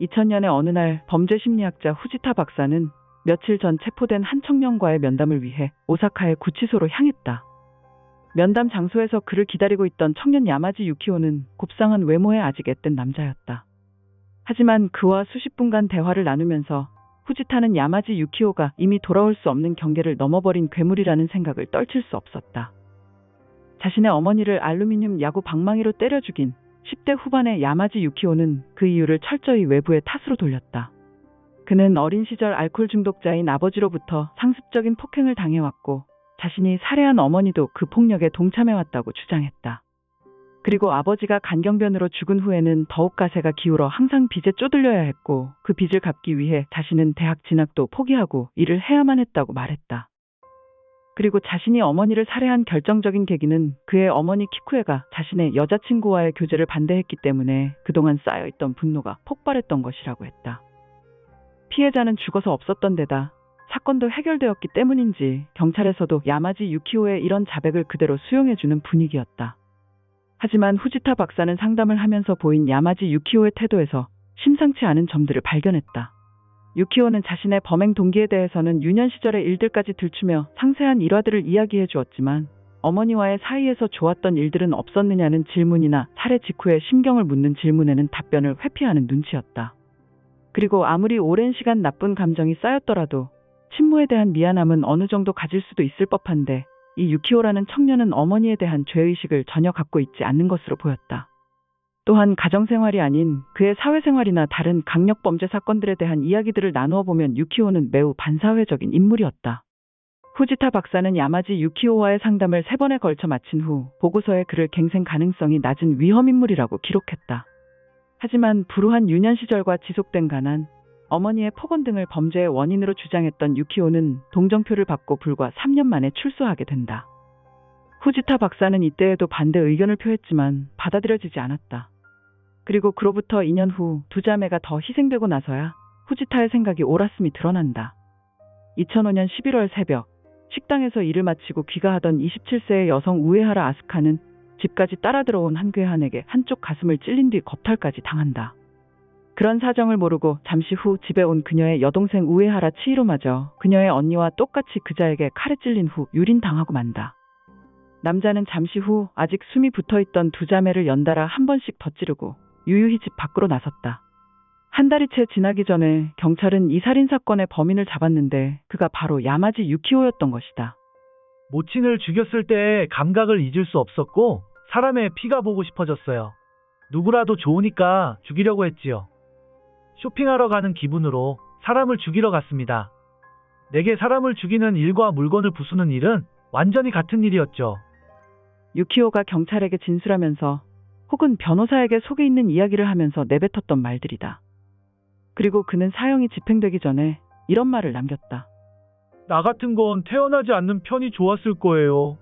2000년의 어느 날 범죄 심리학자 후지타 박사는 며칠 전 체포된 한 청년과의 면담을 위해 오사카의 구치소로 향했다. 면담 장소에서 그를 기다리고 있던 청년 야마지 유키오는 곱상한 외모에 아직 앳된 남자였다. 하지만 그와 수십 분간 대화를 나누면서 후지타는 야마지 유키오가 이미 돌아올 수 없는 경계를 넘어버린 괴물이라는 생각을 떨칠 수 없었다. 자신의 어머니를 알루미늄 야구 방망이로 때려 죽인 10대 후반의 야마지 유키오는 그 이유를 철저히 외부의 탓으로 돌렸다. 그는 어린 시절 알코올 중독자인 아버지로부터 상습적인 폭행을 당해왔고 자신이 살해한 어머니도 그 폭력에 동참해왔다고 주장했다. 그리고 아버지가 간경변으로 죽은 후에는 더욱 가세가 기울어 항상 빚에 쪼들려야 했고 그 빚을 갚기 위해 자신은 대학 진학도 포기하고 일을 해야만 했다고 말했다. 그리고 자신이 어머니를 살해한 결정적인 계기는 그의 어머니 키쿠에가 자신의 여자친구와의 교제를 반대했기 때문에 그동안 쌓여있던 분노가 폭발했던 것이라고 했다. 피해자는 죽어서 없었던 데다 사건도 해결되었기 때문인지 경찰에서도 야마지 유키오의 이런 자백을 그대로 수용해주는 분위기였다. 하지만 후지타 박사는 상담을 하면서 보인 야마지 유키오의 태도에서 심상치 않은 점들을 발견했다. 유키오는 자신의 범행 동기에 대해서는 유년 시절의 일들까지 들추며 상세한 일화들을 이야기해 주었지만 어머니와의 사이에서 좋았던 일들은 없었느냐는 질문이나 살해 직후에 심경을 묻는 질문에는 답변을 회피하는 눈치였다. 그리고 아무리 오랜 시간 나쁜 감정이 쌓였더라도 친모에 대한 미안함은 어느 정도 가질 수도 있을 법한데 이 유키오라는 청년은 어머니에 대한 죄의식을 전혀 갖고 있지 않는 것으로 보였다. 또한 가정생활이 아닌 그의 사회생활이나 다른 강력범죄 사건들에 대한 이야기들을 나누어 보면 유키오는 매우 반사회적인 인물이었다. 후지타 박사는 야마지 유키오와의 상담을 3번에 걸쳐 마친 후 보고서에 그를 갱생 가능성이 낮은 위험인물이라고 기록했다. 하지만 불우한 유년 시절과 지속된 가난, 어머니의 폭언 등을 범죄의 원인으로 주장했던 유키오는 동정표를 받고 불과 3년 만에 출소하게 된다. 후지타 박사는 이때에도 반대 의견을 표했지만 받아들여지지 않았다. 그리고 그로부터 2년 후 두 자매가 더 희생되고 나서야 후지타의 생각이 옳았음이 드러난다. 2005년 11월 새벽, 식당에서 일을 마치고 귀가하던 27세의 여성 우에하라 아스카는 집까지 따라 들어온 한 괴한에게 한쪽 가슴을 찔린 뒤 겁탈까지 당한다. 그런 사정을 모르고 잠시 후 집에 온 그녀의 여동생 우에하라 치히로마저 그녀의 언니와 똑같이 그자에게 칼에 찔린 후 유린당하고 만다. 남자는 잠시 후 아직 숨이 붙어있던 두 자매를 연달아 한 번씩 더 찌르고 유유히 집 밖으로 나섰다. 한 달이 채 지나기 전에 경찰은 이 살인사건의 범인을 잡았는데 그가 바로 야마지 유키오였던 것이다. 모친을 죽였을 때의 감각을 잊을 수 없었고 사람의 피가 보고 싶어졌어요. 누구라도 좋으니까 죽이려고 했지요. 쇼핑하러 가는 기분으로 사람을 죽이러 갔습니다. 내게 사람을 죽이는 일과 물건을 부수는 일은 완전히 같은 일이었죠. 유키오가 경찰에게 진술하면서 혹은 변호사에게 속에 있는 이야기를 하면서 내뱉었던 말들이다. 그리고 그는 사형이 집행되기 전에 이런 말을 남겼다. 나 같은 건 태어나지 않는 편이 좋았을 거예요.